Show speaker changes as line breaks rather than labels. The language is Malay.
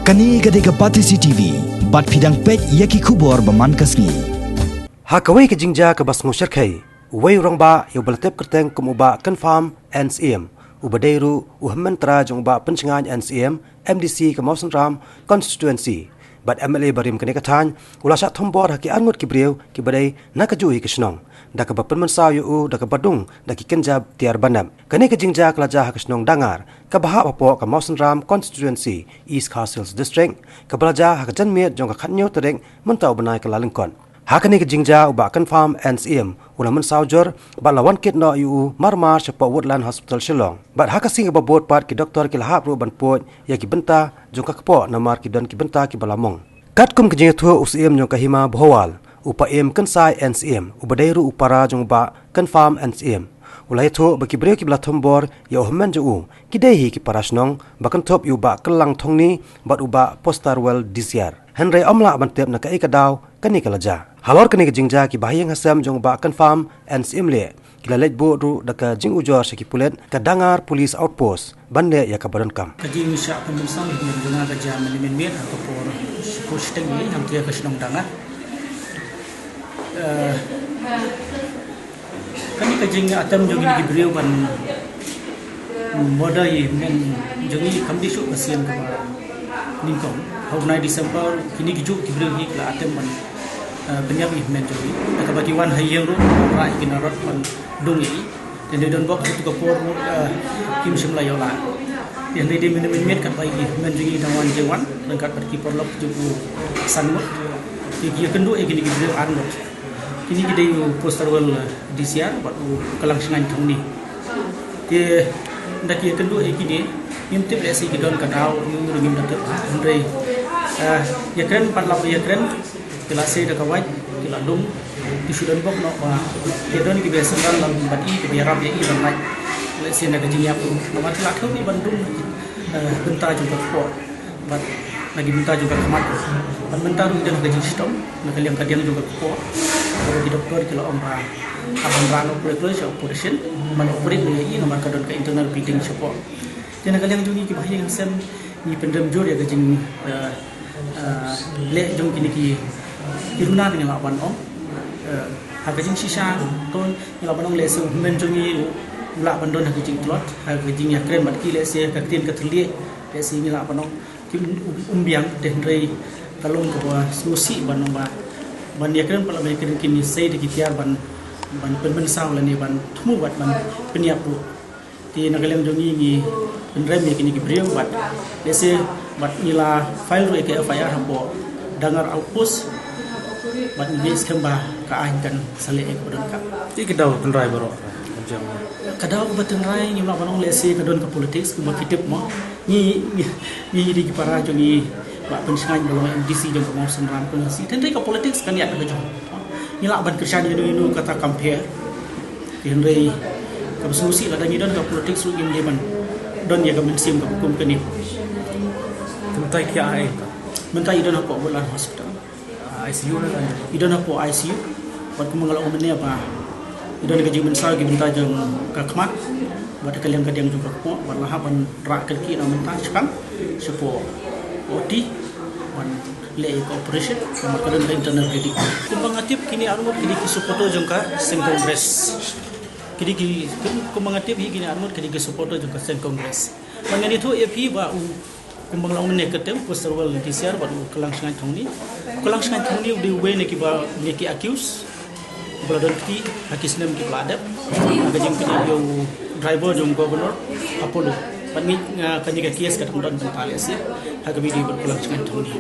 Kani gadega pati CCTV, bat fidang pek yaki kubor baman kasni.
Hakawai ke jingja ke bas ngusir kai, uwai urang ba yo belatep kerteng kum uba confirm NCM, ubadairu uhamman tra jong ba pencengan NCM, MDC ke Mawson Ram constituency. Bat MLA barim kene katan, ulasak tombor haki angut kibriu ki badai nakajui ke senong. Dak ba penmensau yu dak badung dak kenjab tiar banam. Kene ke jingja kelaja hak senong dangar, ke bahak apo ke Mawson Ram constituency, East Castles district, ke belaja hak janmiat jong ke khatnyo tereng mentau benai ke lalengkon. Hakani ke jingja uba confirm NCM ulah mensau jor ba lawan kit no yu marmar sepo Woodland Hospital Shillong. Bat hakasing ba bot pat ki doktor ki lahap ru ban pot ya ki benta jong ka kepo namar ki don ki benta ki balamong. Katkum ke jingja thu UCM jong ka hima bhowal upa em kensai NCM ubadairu upara jong ba confirm NCM. Ulai thu ba ki breu ki bla thombor ya ohman ju ki dehi ki parasnong ba kan top yu ba kelang thongni bat uba postarwell disiar. Henry omla ban tep na ka ikadaw kani kalaja. Halor kani ke jingja ki bahayang hasam jong ba confirm NCM le kila lej bo ru daka jing ujor seki pulet ka dangar police outpost bande ya ka badan kam.
Kaji misya pembersang yang dengar kerja menimin atau por posting ini yang dia kesenong dangar. Kami kajing atam jogi di beliau ban modai men jogi kami su kasian ke ningkong. Hari Desember kini gijuk di beliau ni kela atam ban penyap men jogi. Akabati wan hayang ru rai kinarot ban dung ini. Dan dia don bok itu ke por kim semlayola. Yang dia men kat bagi men jogi dawan jewan dan kat pergi por lok juku sanmut. Dia kendu gini beliau anot. Kini kita postarwell disiar buat kelangsungan tahun ni. Dia dah kira kedua ini, imtip lesi kita don kadau, yang rungim datang. Henry, ya keren 48 ya keren, kelasi dah kawat, keladung, di sudan bok nak bah. Kita don kita biasa dalam badi kebiarap ya iran naik. Lesi nak kerja apa? Nama tu lakau di Bandung, bentar juga kuat, but lagi bentar juga kemat. Bentar juga nak kerja sistem, nak kalian kadian juga kuat. Kalau di doktor kalau orang abang rano operation man operate ni nomor kadon ke internal bleeding support. Jadi kalian jungi ki bahaya yang sem ni pendem jur ya gajing le jong kini ki iruna dengan lawan om hagajing sisa ton lawan om le se men jungi la bandon hagajing plot hagajing ya kren mat ki le se ka tin ka thli le se ni lawan om ki umbiang denrei kalong ko susi banong ba ban ya kren pala mai kren kini sei de kitiar ban penbensau la ni ban thumu bat ban peniap ru ti nagalem jongi ni penrem ni kini kibriu bat lese bat nila file ru ke FIR hambo dangar outpost bat ni skamba ka ahkan sale ek bodon ka
ti kedau penrai baro jam
kadau betenrai ni la banong lese kadon ka politics ku makitip mo ni di para jongi ba pensengai dalam MDC jong Mawson Ram pensi tenri ka politics kan ya ka jong nila ban kerjaan ini kata compare Henry ka solusi la dangi don ka politics ru im leman don ya ka mensim ka hukum kani
tentai ki ai
mentai don apa Woodland Hospital
ICU na kan
idon apa ICU buat kumangalau menni apa idon ka jimen sa gi bentar jong ka khmat buat kalian kadang juga ko walah ban rak ki na mentai sekam sepo OT one lay operation sama kadang internal bleeding. Kumbang atip kini armut kini ki supporto jongka sen kongres. Kini kumbang atip kini armut kini ki supporto jongka sen kongres. Mangan itu EP ba kumbang lawan ne ketem postarwell disiar ba kelangsungan thongni. Kelangsungan thongni di we ne ki ba ne ki accuse. Bladon ki hakisnem ki bladap. Agajing kini yo driver jong governor Apollo. Pani kanya kias kat mudan pentales ya. Hagabi di berkelangsungan thongni.